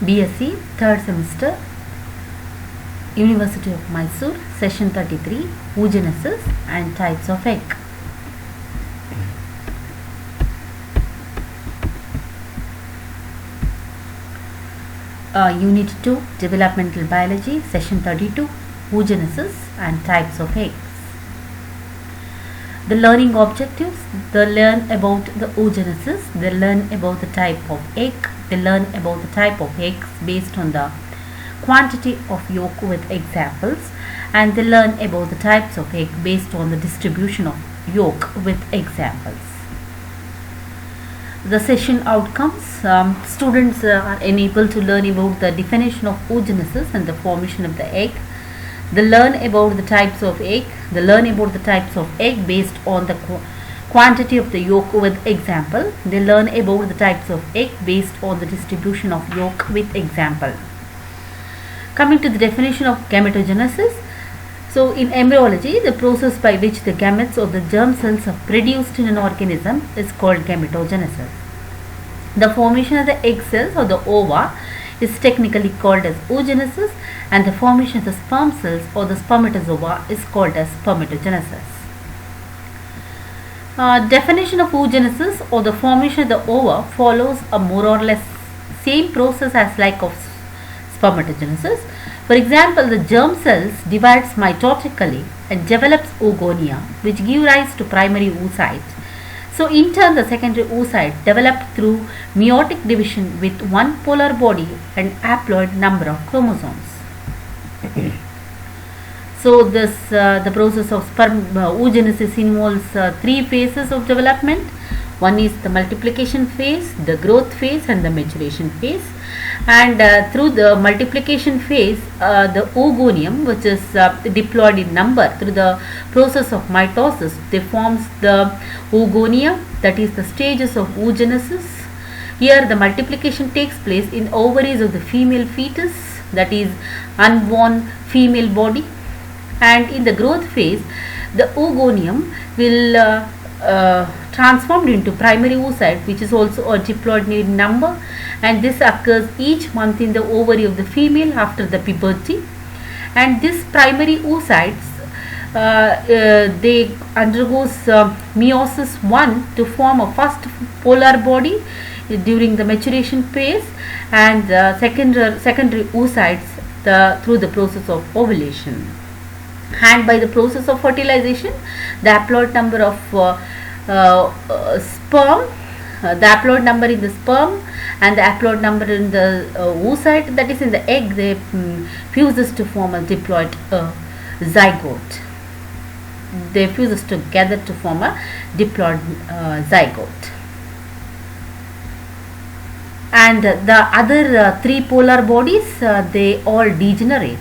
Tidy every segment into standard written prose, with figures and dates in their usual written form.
BSc, 3rd semester, University of Mysore, Session 33, Oogenesis and Types of Egg. Unit 2, Developmental Biology, Session 32, Oogenesis and Types of Eggs. The learning objectives: they learn about the oogenesis, they learn about the type of egg, they learn about the type of eggs based on the quantity of yolk with examples, and they learn about the types of egg based on the distribution of yolk with examples. The session outcomes: students are enabled to learn about the definition of oogenesis and the formation of the egg. They learn about the types of egg. They learn about the types of egg based on the quantity of the yolk with example. They learn about the types of egg based on the distribution of yolk with example. Coming to the definition of gametogenesis. So in embryology, the process by which the gametes or the germ cells are produced in an organism is called gametogenesis. The formation of the egg cells or the ova is technically called as oogenesis, and the formation of the sperm cells or the spermatozoa is called as spermatogenesis. Definition of oogenesis or the formation of the ova follows a more or less same process as like of spermatogenesis. For example, the germ cells divides mitotically and develops oogonia, which give rise to primary oocyte. So in turn, the secondary oocyte developed through meiotic division with one polar body and haploid number of chromosomes. So this the process of oogenesis involves three phases of development. One is the multiplication phase, the growth phase and the maturation phase. And through the multiplication phase, the oogonium, which is diploid in number, through the process of mitosis, they forms the oogonia, that is the stages of oogenesis. Here the multiplication takes place in ovaries of the female fetus, that is unborn female body. And in the growth phase, the oogonium will transformed into primary oocyte, which is also a diploid in number, and this occurs each month in the ovary of the female after the puberty. And this primary oocytes they undergoes meiosis 1 to form a first polar body during the maturation phase, and secondary oocytes through the process of ovulation. And by the process of fertilization, the haploid number of sperm, the haploid number in the sperm and the haploid number in the oocyte, that is in the egg, they fuses to form a diploid zygote. They fuses together to form a diploid zygote. And the other three polar bodies, they all degenerate.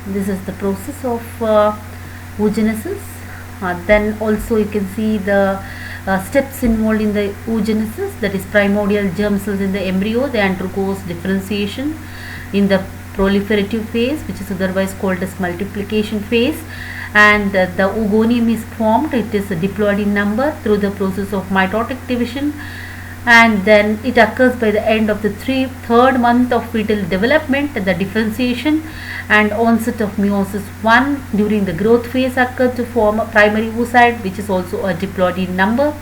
This is the process of oogenesis. Then also you can see the steps involved in the oogenesis, that is primordial germ cells in the embryo, they undergoes differentiation in the proliferative phase, which is otherwise called as multiplication phase, and the oogonium is formed. It is a diploid in number through the process of mitotic division, and then it occurs by the end of the third month of fetal development. The differentiation and onset of meiosis 1 during the growth phase occur to form a primary oocyte, which is also a diploid in number,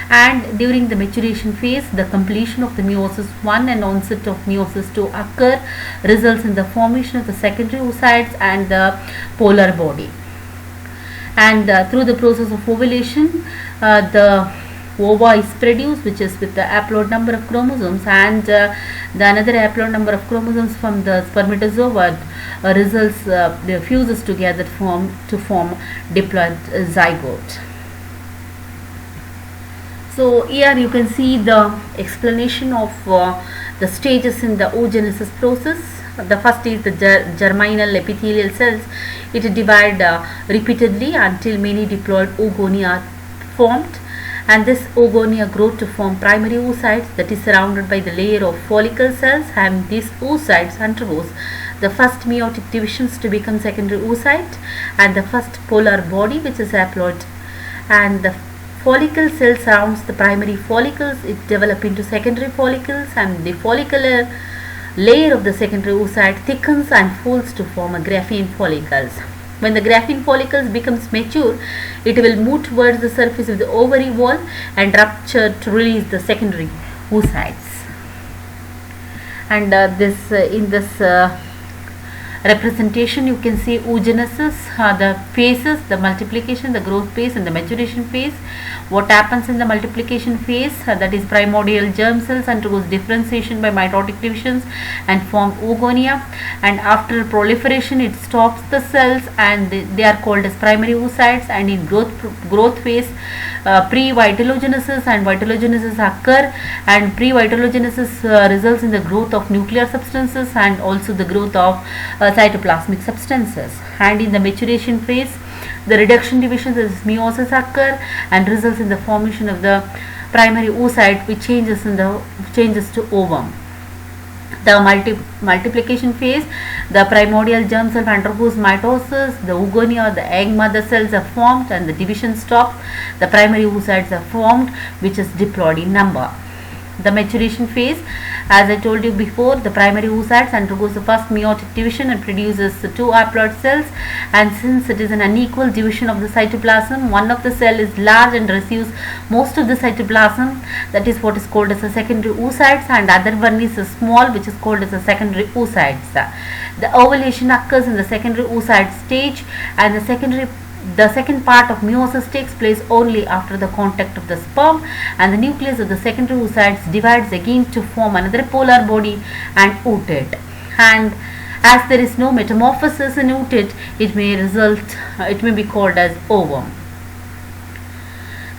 and during the maturation phase, the completion of the meiosis 1 and onset of meiosis 2 occur, results in the formation of the secondary oocytes and the polar body. And through the process of ovulation, the ova is produced, which is with the haploid number of chromosomes, and the another haploid number of chromosomes from the spermatozoa results the fuses together to form diploid zygote. So here you can see the explanation of the stages in the oogenesis process. The first is the germinal epithelial cells. It divide repeatedly until many diploid oogonia are formed, and this oogonia grow to form primary oocytes, that is surrounded by the layer of follicle cells, and these oocytes undergoes the first meiotic divisions to become secondary oocyte and the first polar body, which is haploid, and the follicle cell surrounds the primary follicles. It develops into secondary follicles, and the follicular layer of the secondary oocyte thickens and folds to form a graphene follicles. When the graphene follicles becomes mature, it will move towards the surface of the ovary wall and rupture to release the secondary oocytes. And in this representation, you can see oogenesis, the phases, the multiplication, the growth phase, and the maturation phase. What happens in the multiplication phase, that is primordial germ cells undergoes differentiation by mitotic divisions and form oogonia, and after proliferation it stops the cells, and they are called as primary oocytes. And in growth phase, pre-vitellogenesis and vitellogenesis occur, and pre-vitellogenesis results in the growth of nuclear substances and also the growth of cytoplasmic substances. And in the maturation phase, the reduction divisions as meiosis occur and results in the formation of the primary oocyte, which changes to ovum. The multiplication phase, the primordial germ cell undergoes mitosis, the oogonia, the egg mother cells are formed, and the division stops. The primary oocytes are formed, which is diploid in number. The maturation phase, as I told you before, the primary oocytes undergoes the first meiotic division and produces the two haploid cells, and since it is an unequal division of the cytoplasm, one of the cell is large and receives most of the cytoplasm, that is what is called as a secondary oocytes, and other one is a small, which is called as a secondary oocytes. The ovulation occurs in the secondary oocyte stage, and the second part of meiosis takes place only after the contact of the sperm, and the nucleus of the secondary oocytes divides again to form another polar body and oocyte. And as there is no metamorphosis in oocyte, it may be called as ovum.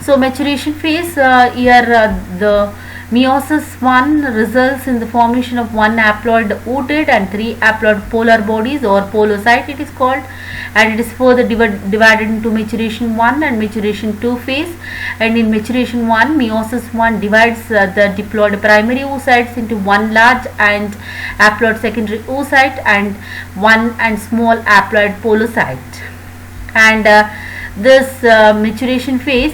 So maturation phase, the meiosis 1 results in the formation of one haploid oocyte and three haploid polar bodies, or polocyte it is called, and it is further divided into maturation 1 and maturation 2 phase. And in maturation 1, meiosis 1 divides the diploid primary oocytes into one large and haploid secondary oocyte and one and small haploid polocyte. And this maturation phase,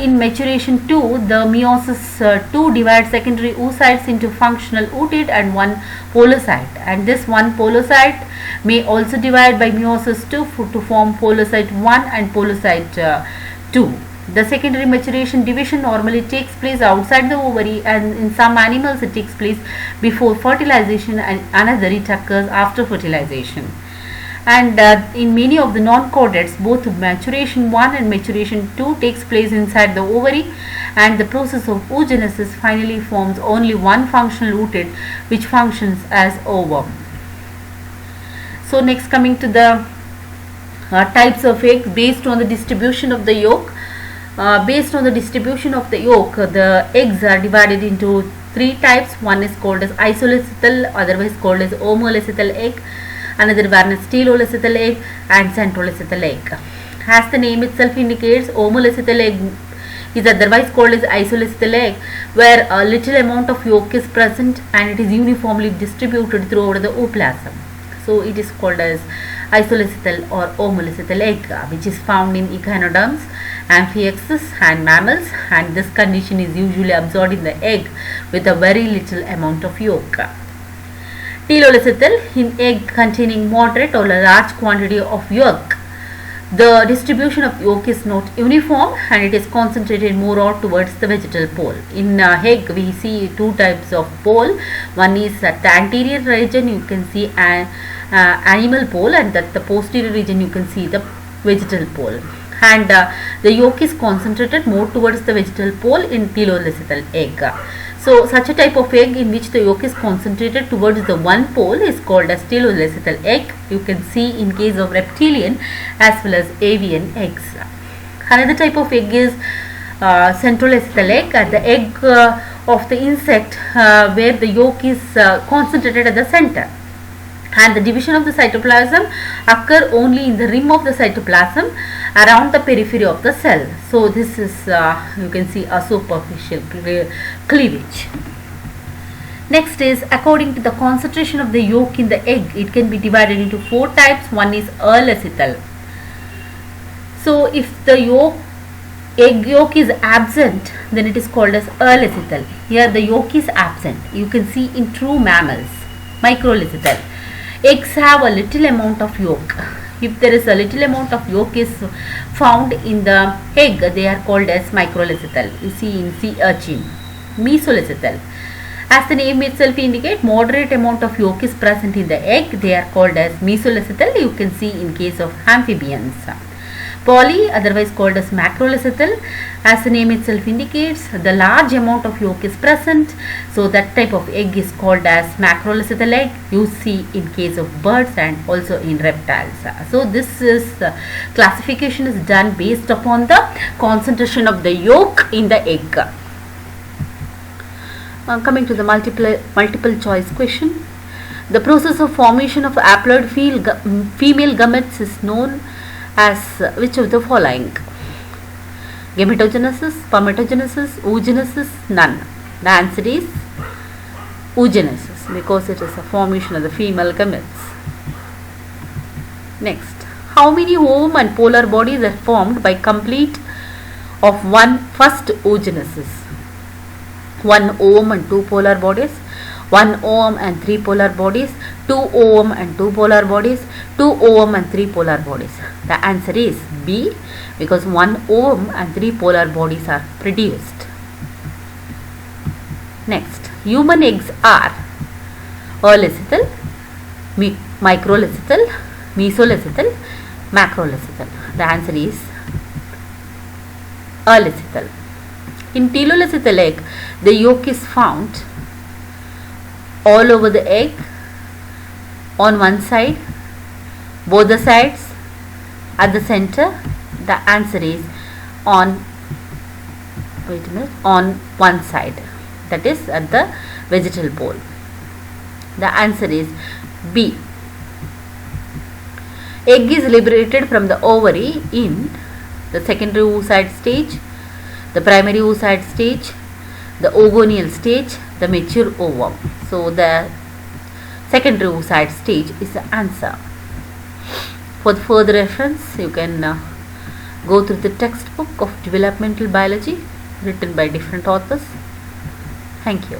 in maturation 2, the meiosis 2 divides secondary oocytes into functional oocyte and one polocyte, and this one polocyte may also divide by meiosis 2 to form polocyte 1 and polocyte 2. The secondary maturation division normally takes place outside the ovary, and in some animals it takes place before fertilization, and another it occurs after fertilization. And in many of the non-chordates, both maturation 1 and maturation 2 takes place inside the ovary, and the process of oogenesis finally forms only one functional oocyte, which functions as ovum. So next, coming to the types of eggs based on the distribution of the yolk. Based on the distribution of the yolk, the eggs are divided into three types. One is called as isolecithal, otherwise called as homolecithal egg. Another one is stereolecithal egg and centrolecithal egg. As the name itself indicates, homolecithal egg is otherwise called as isolecithal egg, where a little amount of yolk is present and it is uniformly distributed throughout the ooplasm. So it is called as isolecithal or homolecithal egg, which is found in echinoderms, amphioxus and mammals, and this condition is usually observed in the egg with a very little amount of yolk. Teleolecital, in egg containing moderate or a large quantity of yolk. The distribution of yolk is not uniform and it is concentrated more out towards the vegetal pole. In egg, we see two types of pole. One is at the anterior region, you can see an animal pole, and at the posterior region you can see the vegetal pole. And the yolk is concentrated more towards the vegetal pole in teleolecital egg. So such a type of egg in which the yolk is concentrated towards the one pole is called as teleolecital egg. You can see in case of reptilian as well as avian eggs. Another type of egg is centrolecithal egg, the egg of the insect where the yolk is concentrated at the center, and the division of the cytoplasm occur only in the rim of the cytoplasm around the periphery of the cell. So this is you can see a superficial cleavage. Next is, according to the concentration of the yolk in the egg, it can be divided into four types. One is alecithal. So if the yolk egg yolk is absent, then it is called as earlysital. Here the yolk is absent. You can see in true mammals, microlysital. Eggs have a little amount of yolk. If there is a little amount of yolk is found in the egg, they are called as microlysital. You see in sea urchin. Mesolysital. As the name itself indicates, moderate amount of yolk is present in the egg. They are called as mesolysital. You can see in case of amphibians. Poly, otherwise called as macrolysital. As the name itself indicates, the large amount of yolk is present. So that type of egg is called as macrolysital egg. You see in case of birds and also in reptiles. So this is classification is done based upon the concentration of the yolk in the egg. Coming to the multiple choice question. The process of formation of haploid female gametes is known as which of the following? Gametogenesis, spermatogenesis, oogenesis, none. The answer is oogenesis because it is a formation of the female gametes. Next, how many ovum and polar bodies are formed by complete of one first oogenesis? 1 ovum and 2 polar bodies, 1 ovum and 3 polar bodies, 2 ovum and 2 polar bodies, 2 ovum and 3 polar bodies. The answer is B because 1 ovum and 3 polar bodies are produced. Next, human eggs are earlysital, microlysital, mesolysital, macrolysital. The answer is earlysital. In telolysital egg, the yolk is found all over the egg, on one side, both the sides, at the center. The answer is on one side, that is at the vegetal pole. The answer is B. Egg is liberated from the ovary in the secondary oocyte stage, the primary oocyte stage, the ogonial stage, the mature ovum. So the secondary oocyte stage is the answer. For the further reference, you can go through the textbook of developmental biology written by different authors. Thank you.